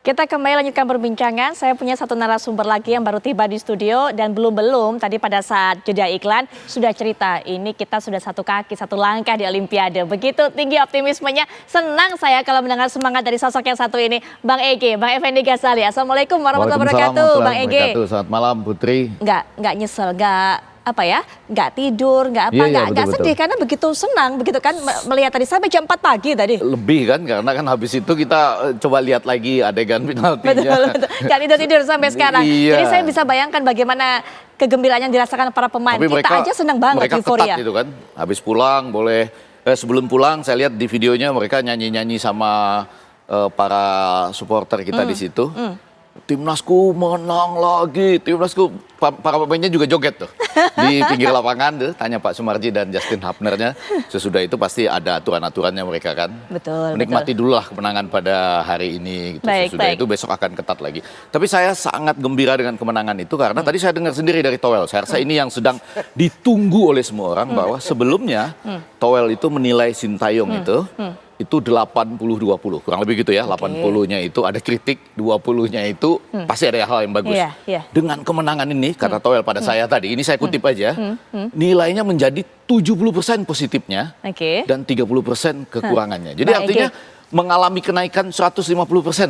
Kita kembali lanjutkan perbincangan. Saya punya satu narasumber lagi yang baru tiba di studio dan belum tadi pada saat jeda iklan sudah cerita ini kita sudah satu kaki satu langkah di Olimpiade. Begitu tinggi optimismenya. Senang saya kalau mendengar semangat dari sosok yang satu ini, Bang Egy, Bang Effendi Ghazali. Assalamualaikum warahmatullahi wabarakatuh, Bang Egy. Selamat malam Putri. Nggak nyesel, nggak tidur, nggak sedih karena begitu senang, begitu kan melihat tadi sampai jam 4 pagi tadi. Lebih kan, karena kan habis itu kita coba lihat lagi adegan penaltinya. Betul. Nggak tidur sampai sekarang. Iya. Jadi saya bisa bayangkan bagaimana kegembiraan yang dirasakan para pemain. Tapi kita aja senang banget, mereka euforia. ketat itu kan, habis pulang sebelum pulang saya lihat di videonya mereka nyanyi-nyanyi sama para supporter kita di situ. Timnasku menang lagi, timnasku, para pemainnya juga joget tuh di pinggir lapangan tuh, tanya Pak Sumarji dan Justin Hapnernya. Sesudah itu pasti ada aturan-aturannya mereka kan. Betul. Menikmati dulu lah kemenangan pada hari ini. Gitu. Sesudah itu besok akan ketat lagi. Tapi saya sangat gembira dengan kemenangan itu karena tadi saya dengar sendiri dari Towel. Saya rasa ini yang sedang ditunggu oleh semua orang bahwa sebelumnya Towel itu menilai Sintayong itu 80-20, kurang lebih gitu ya. 80-nya itu ada kritik, 20-nya itu pasti ada hal yang bagus. Dengan kemenangan ini, kata Towel pada saya tadi, ini saya kutip aja, nilainya menjadi 70% positifnya dan 30% kekurangannya. Jadi artinya mengalami kenaikan 150%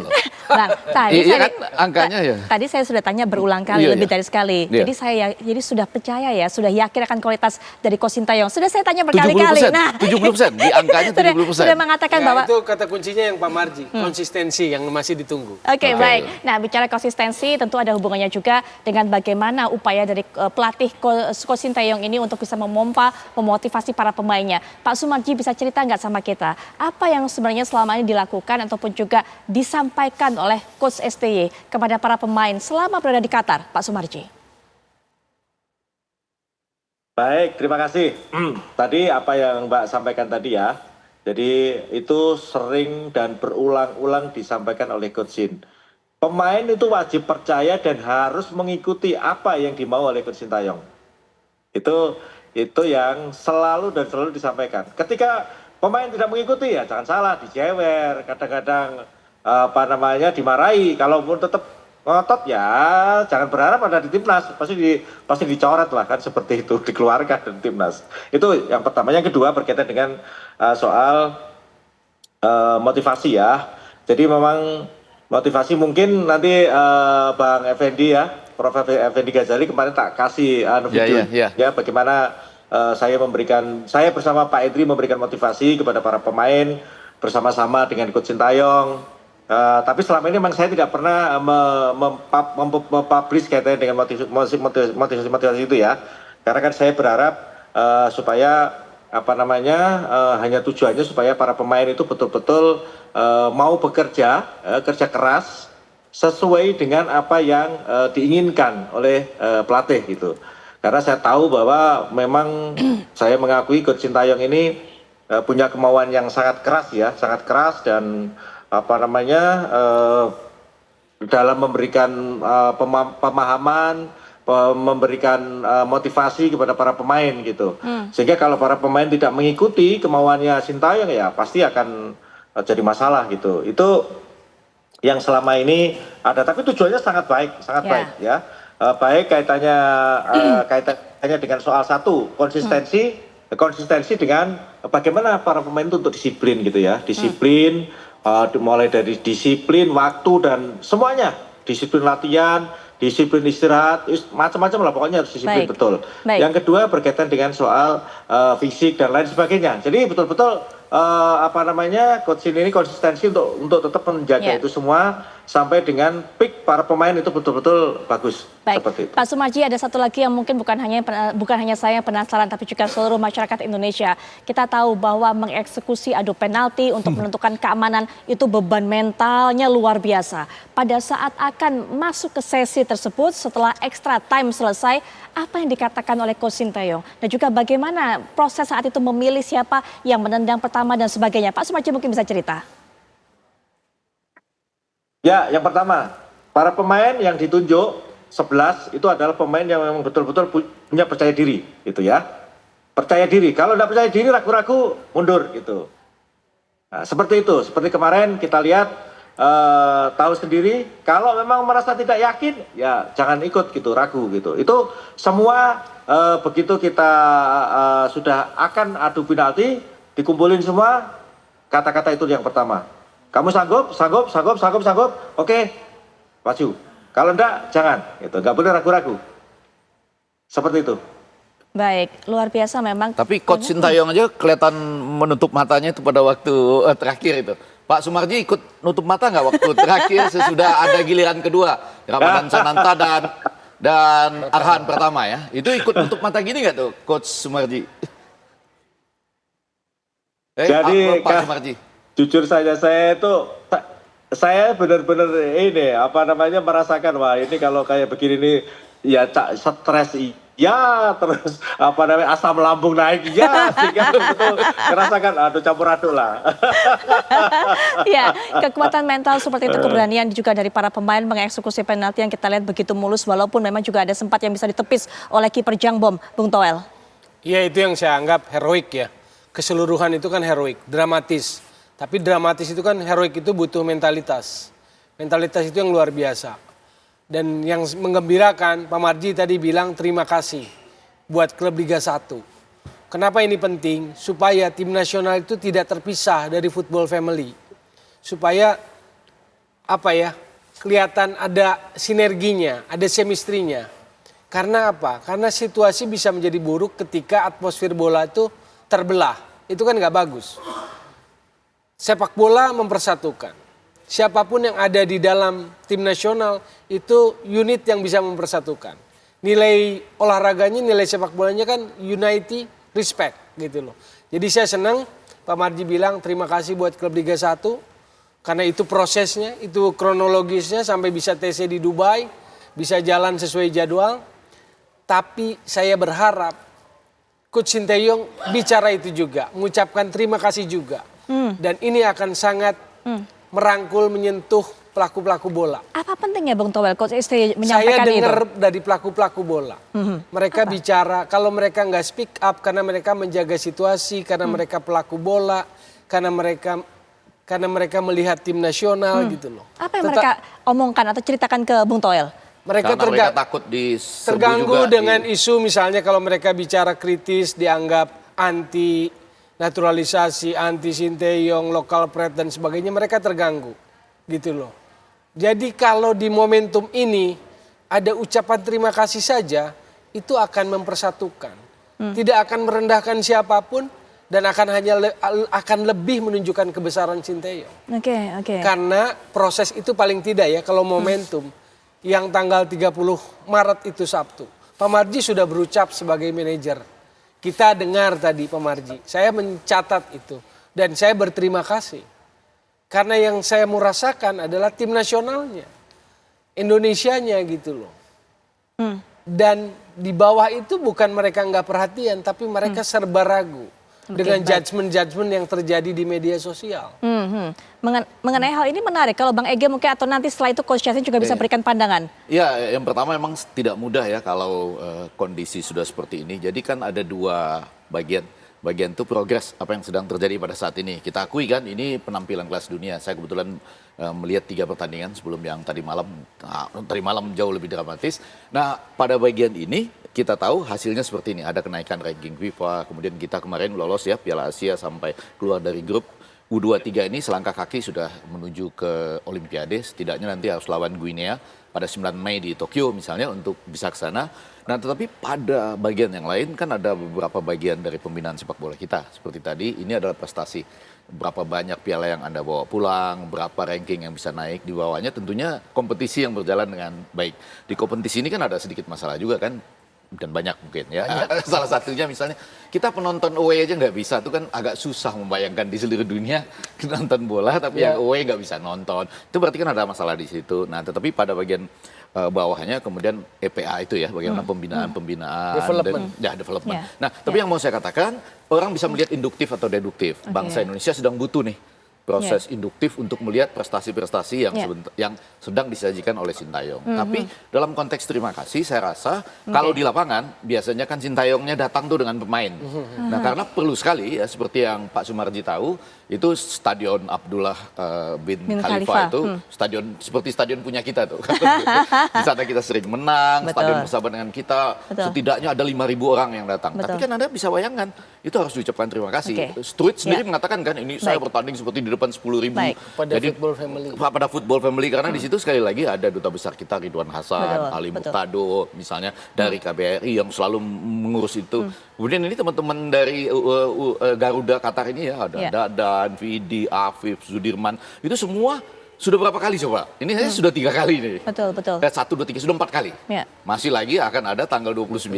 loh. Bang, tadi iya kan angkanya ya. Tadi saya sudah tanya berulang kali, lebih dari sekali. Jadi saya sudah percaya ya, sudah yakin akan kualitas dari Coach Sintayong. Sudah saya tanya berkali-kali. 70%, di angkanya 70%. Sudah mengatakan bahwa itu kata kuncinya yang Pak Marji, konsistensi yang masih ditunggu. Oke, baik. Nah, bicara konsistensi tentu ada hubungannya juga dengan bagaimana upaya dari pelatih Coach Sintayong ini untuk bisa memompa, memotivasi para pemainnya. Pak Sumarji bisa cerita nggak sama kita, apa yang sebenarnya selama ini dilakukan ataupun juga disampaikan oleh Coach STY kepada para pemain selama berada di Qatar, Pak Sumarji? Baik, terima kasih. Tadi apa yang Mbak sampaikan tadi ya, jadi itu sering dan berulang-ulang disampaikan oleh Coach Shin. Pemain itu wajib percaya dan harus mengikuti apa yang dimau oleh Coach Sintayong. Itu yang selalu disampaikan. Ketika pemain tidak mengikuti ya jangan salah, dijewer, kadang-kadang dimarahi. Kalaupun tetap ngotot ya jangan berharap ada di timnas, pasti dicoret lah kan, seperti itu, dikeluarkan dari timnas. Itu yang pertama. Yang kedua berkaitan dengan soal motivasi ya. Jadi memang motivasi mungkin nanti Bang Effendi ya, Prof. Effendi Ghazali kemarin tak kasih video ya bagaimana saya bersama Pak Edri memberikan motivasi kepada para pemain bersama-sama dengan Coach Sintayong. Tapi selama ini memang saya tidak pernah mempublish kaitannya dengan motivasi itu ya. Karena kan saya berharap supaya hanya tujuannya supaya para pemain itu betul-betul mau bekerja, kerja keras sesuai dengan apa yang diinginkan oleh pelatih gitu. Karena saya tahu bahwa memang saya mengakui Coach Sintayong ini punya kemauan yang sangat keras ya, sangat keras dan dalam memberikan pemahaman, memberikan motivasi kepada para pemain gitu. Sehingga kalau para pemain tidak mengikuti kemauannya Sintayong ya pasti akan jadi masalah gitu. Itu yang selama ini ada, tapi tujuannya sangat baik ya. Baik kaitannya dengan soal satu, konsistensi dengan bagaimana para pemain itu untuk disiplin gitu ya, disiplin. Mulai dari disiplin waktu dan semuanya, disiplin latihan, disiplin istirahat, macam-macam lah pokoknya harus disiplin betul. Yang kedua berkaitan dengan soal fisik dan lain sebagainya. Jadi betul-betul Coach Shin ini konsistensi untuk tetap menjaga itu semua sampai dengan peak para pemain itu betul-betul bagus. Baik, seperti itu. Pak Sumarji, ada satu lagi yang mungkin bukan hanya saya yang penasaran, tapi juga seluruh masyarakat Indonesia. Kita tahu bahwa mengeksekusi adu penalti untuk menentukan keamanan itu beban mentalnya luar biasa. Pada saat akan masuk ke sesi tersebut setelah extra time selesai, apa yang dikatakan oleh Coach Sintayong? Dan juga bagaimana proses saat itu memilih siapa yang menendang pertama dan sebagainya. Pak Sumarji mungkin bisa cerita. Ya, yang pertama, para pemain yang ditunjuk 11 itu adalah pemain yang memang betul-betul punya percaya diri, gitu ya. Percaya diri. Kalau tidak percaya diri, ragu-ragu, mundur, gitu. Nah, seperti itu. Seperti kemarin kita lihat tahu sendiri. Kalau memang merasa tidak yakin, ya jangan ikut gitu, ragu gitu. Itu semua begitu kita sudah akan adu penalti, dikumpulin semua, kata-kata itu yang pertama. Kamu sanggup, sanggup, sanggup, sanggup, sanggup, oke, maju. Kalau enggak, jangan. Gitu. Nggak boleh ragu-ragu. Seperti itu. Baik, luar biasa memang. Tapi Coach Sintayong aja kelihatan menutup matanya itu pada waktu terakhir itu. Pak Sumarji ikut nutup mata nggak waktu terakhir sesudah ada giliran kedua Ramadan Sananta dan Arhan pertama ya? Itu ikut nutup mata gini nggak tuh Coach Sumarji? Jadi Pak Sumarji. Jujur saja saya benar-benar ini apa namanya merasakan wah ini kalau kayak begini nih ya stres ya terus apa namanya asam lambung naik ya sehingga betul merasakan aduh campur aduk lah. Ya, kekuatan mental seperti itu, keberanian juga dari para pemain mengeksekusi penalti yang kita lihat begitu mulus walaupun memang juga ada sempat yang bisa ditepis oleh kiper Jangbom, Bung Toel. Iya, itu yang saya anggap heroik ya. Keseluruhan itu kan heroik, dramatis. Tapi dramatis itu kan heroik itu butuh mentalitas. Mentalitas itu yang luar biasa. Dan yang menggembirakan, Pak Marji tadi bilang terima kasih buat klub Liga 1. Kenapa ini penting? Supaya tim nasional itu tidak terpisah dari football family. Supaya kelihatan ada sinerginya, ada chemistry-nya. Karena apa? Karena situasi bisa menjadi buruk ketika atmosfer bola itu terbelah. Itu kan nggak bagus. Sepak bola mempersatukan. Siapapun yang ada di dalam tim nasional itu unit yang bisa mempersatukan. Nilai olahraganya, nilai sepak bolanya kan unity, respect gitu loh. Jadi saya senang Pak Marji bilang terima kasih buat klub Liga 1. Karena itu prosesnya, itu kronologisnya sampai bisa TC di Dubai, bisa jalan sesuai jadwal. Tapi saya berharap Coach Sintayong bicara itu juga, mengucapkan terima kasih juga. Dan ini akan sangat merangkul, menyentuh pelaku-pelaku bola. Apa pentingnya Bung Toel Coach Istri menyampaikan itu? Saya dengar dari pelaku-pelaku bola. Mereka bicara, kalau mereka nggak speak up karena mereka menjaga situasi, karena mereka pelaku bola, karena mereka melihat tim nasional gitu loh. Apa yang mereka omongkan atau ceritakan ke Bung Toel? Mereka takut terganggu dengan isu misalnya kalau mereka bicara kritis dianggap anti naturalisasi, anti Sinteyong, lokal pride dan sebagainya, mereka terganggu gitu loh. Jadi kalau di momentum ini ada ucapan terima kasih saja, itu akan mempersatukan. Tidak akan merendahkan siapapun dan akan lebih menunjukkan kebesaran Sinteyong. Oke. Karena proses itu paling tidak ya kalau momentum yang tanggal 30 Maret itu Sabtu. Pak Marji sudah berucap sebagai manajer. Kita dengar tadi Pak Marji, saya mencatat itu. Dan saya berterima kasih. Karena yang saya mau rasakan adalah tim nasionalnya. Indonesianya gitu loh. Dan di bawah itu bukan mereka nggak perhatian, tapi mereka serba ragu. Dengan judgement-judgement yang terjadi di media sosial. Mengenai hal ini menarik, kalau Bang Ege mungkin atau nanti setelah itu Coach Yassin juga bisa berikan pandangan. Ya, yang pertama memang tidak mudah ya kalau kondisi sudah seperti ini. Jadi kan ada dua bagian. Bagian itu progres apa yang sedang terjadi pada saat ini. Kita akui kan ini penampilan kelas dunia. Saya kebetulan melihat 3 pertandingan sebelum yang tadi malam jauh lebih dramatis. Nah, pada bagian ini kita tahu hasilnya seperti ini. Ada kenaikan ranking FIFA, kemudian kita kemarin lolos ya Piala Asia sampai keluar dari grup. U23 ini selangkah kaki sudah menuju ke Olimpiade. Setidaknya nanti harus lawan Guinea pada 9 Mei di Tokyo misalnya untuk bisa ke sana. Nah, tetapi pada bagian yang lain kan ada beberapa bagian dari pembinaan sepak bola kita. Seperti tadi, ini adalah prestasi. Berapa banyak piala yang Anda bawa pulang, berapa ranking yang bisa naik di bawahnya. Tentunya kompetisi yang berjalan dengan baik. Di kompetisi ini kan ada sedikit masalah juga kan. Dan banyak mungkin ya. Salah satunya misalnya kita penonton away aja nggak bisa. Itu kan agak susah membayangkan di seluruh dunia nonton bola tapi yang away nggak bisa nonton. Itu berarti kan ada masalah di situ. Nah, tetapi pada bagian bawahnya kemudian EPA itu ya, bagaimana pembinaan development. Development. Yeah. Nah, tapi yang mau saya katakan, orang bisa melihat induktif atau deduktif. Bangsa Indonesia sedang butuh nih proses induktif untuk melihat prestasi-prestasi yang sedang disajikan oleh Sintayong. Tapi dalam konteks terima kasih, saya rasa kalau di lapangan biasanya kan Sintayongnya datang tuh dengan pemain. Nah, karena perlu sekali ya, seperti yang Pak Sumarji tahu, itu Stadion Abdullah bin Khalifa itu stadion seperti stadion punya kita tuh. Di sana kita sering menang, stadion bersama dengan kita, setidaknya ada 5.000 orang yang datang. Tapi kan Anda bisa bayangkan, itu harus diucapkan terima kasih. Struits sendiri mengatakan kan, ini saya bertanding seperti di depan 10.000. Pada Football Family. Pada Football Family, karena di situ sekali lagi ada duta besar kita Ridwan Hasan, Ali Muqtado misalnya dari KBRI yang selalu mengurus itu. Kemudian ini teman-teman dari Garuda Qatar ini ya, ada Dadan, Vidi, Afif, Sudirman, itu semua sudah berapa kali coba? Ini saya sudah 3 kali nih. Betul. 1, 2, 3, sudah 4 kali. Masih lagi akan ada tanggal 29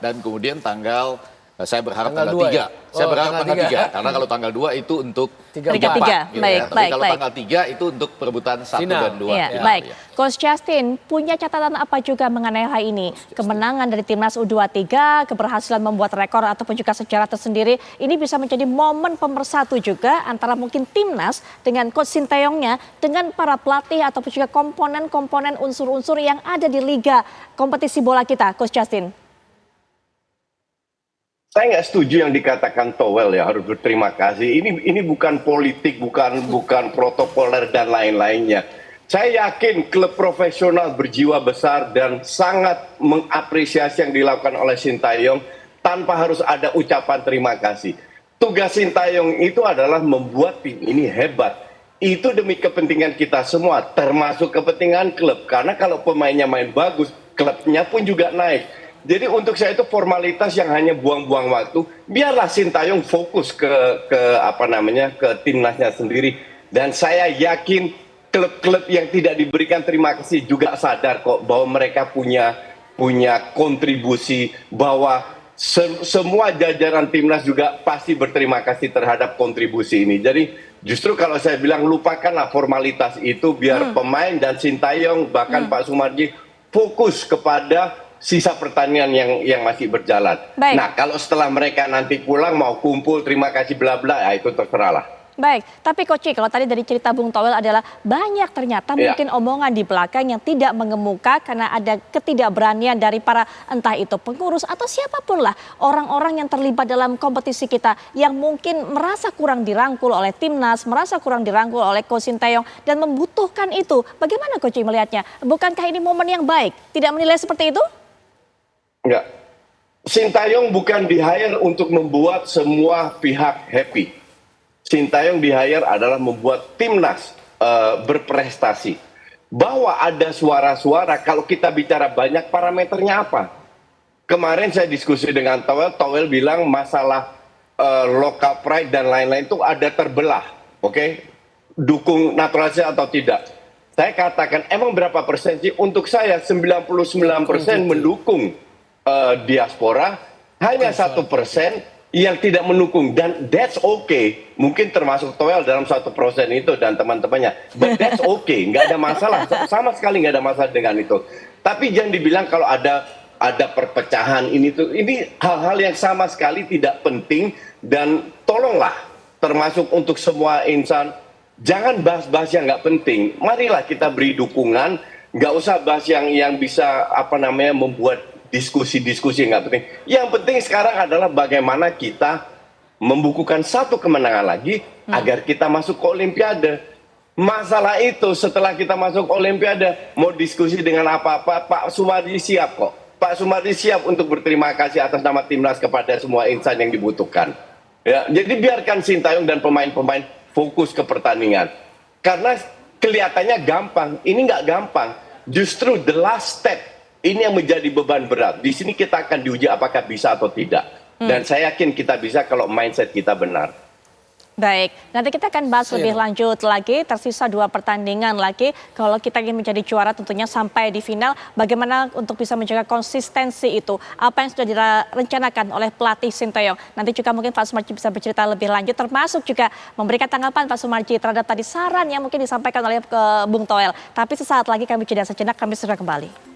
dan kemudian tanggal saya berharap tanggal 3. Ya? Saya berharap tanggal 3. Karena kalau tanggal 2 itu untuk Liga 3. Gitu Baik, ya. Tapi kalau tanggal 3 itu untuk perebutan 1 dan 2. Baik. Coach Justin, punya catatan apa juga mengenai hal ini? Kemenangan dari Timnas U23, keberhasilan membuat rekor ataupun juga sejarah tersendiri, ini bisa menjadi momen pemersatu juga antara mungkin Timnas dengan Coach Sintayongnya dengan para pelatih ataupun juga komponen-komponen unsur-unsur yang ada di liga kompetisi bola kita, Coach Justin. Saya nggak setuju yang dikatakan Towel ya, harus berterima kasih. Ini bukan politik, bukan protokoler dan lain-lainnya. Saya yakin klub profesional berjiwa besar dan sangat mengapresiasi yang dilakukan oleh Sintayong tanpa harus ada ucapan terima kasih. Tugas Sintayong itu adalah membuat tim ini hebat. Itu demi kepentingan kita semua, termasuk kepentingan klub. Karena kalau pemainnya main bagus, klubnya pun juga naik. Jadi untuk saya itu formalitas yang hanya buang-buang waktu. Biarlah Sintayong fokus ke timnasnya sendiri. Dan saya yakin klub-klub yang tidak diberikan terima kasih juga sadar kok bahwa mereka punya kontribusi, bahwa semua jajaran timnas juga pasti berterima kasih terhadap kontribusi ini. Jadi justru kalau saya bilang lupakanlah formalitas itu, biar pemain dan Sintayong bahkan Pak Sumarji fokus kepada sisa pertandingan yang masih berjalan. Baik. Nah, kalau setelah mereka nanti pulang mau kumpul terima kasih bla bla, ya itu terserah lah. Baik, tapi Coach, kalau tadi dari cerita Bung Towel adalah banyak ternyata mungkin omongan di belakang yang tidak mengemuka karena ada ketidakberanian dari para entah itu pengurus atau siapapun lah orang-orang yang terlibat dalam kompetisi kita yang mungkin merasa kurang dirangkul oleh Timnas, merasa kurang dirangkul oleh Coach Sintayong dan membutuhkan itu. Bagaimana Coach melihatnya? Bukankah ini momen yang baik? Tidak menilai seperti itu? Enggak. Sintayong bukan di-hire untuk membuat semua pihak happy. Sintayong di-hire adalah membuat timnas berprestasi. Bahwa ada suara-suara, kalau kita bicara banyak, parameternya apa? Kemarin saya diskusi dengan Towel bilang masalah local pride dan lain-lain itu ada terbelah. Oke? Dukung naturalisasi atau tidak. Saya katakan, emang berapa persen sih? Untuk saya 99% mendukung diaspora, hanya 1% yang tidak mendukung, dan that's okay. Mungkin termasuk Towel dalam 1% itu dan teman-temannya, but that's okay, nggak ada masalah, sama sekali nggak ada masalah dengan itu. Tapi jangan dibilang kalau ada perpecahan ini hal-hal yang sama sekali tidak penting, dan tolonglah termasuk untuk semua insan, jangan bahas-bahas yang nggak penting. Marilah kita beri dukungan, nggak usah bahas yang bisa membuat diskusi-diskusi yang nggak penting. Yang penting sekarang adalah bagaimana kita membukukan satu kemenangan lagi agar kita masuk ke Olimpiade. Masalah itu setelah kita masuk ke Olimpiade, mau diskusi dengan apa-apa, Pak Sumarji siap kok. Pak Sumarji siap untuk berterima kasih atas nama timnas kepada semua insan yang dibutuhkan. Ya, jadi biarkan Sintayong dan pemain-pemain fokus ke pertandingan. Karena kelihatannya gampang, ini nggak gampang. Justru the last step ini yang menjadi beban berat. Di sini kita akan diuji apakah bisa atau tidak. Dan saya yakin kita bisa kalau mindset kita benar. Baik, nanti kita akan bahas lebih lanjut lagi. Tersisa 2 pertandingan lagi. Kalau kita ingin menjadi juara tentunya sampai di final. Bagaimana untuk bisa menjaga konsistensi itu? Apa yang sudah direncanakan oleh pelatih Sintayong? Nanti juga mungkin Pak Sumarji bisa bercerita lebih lanjut. Termasuk juga memberikan tanggapan Pak Sumarji terhadap tadi saran yang mungkin disampaikan oleh Bung Towel. Tapi sesaat lagi kami jeda sejenak, kami sudah kembali.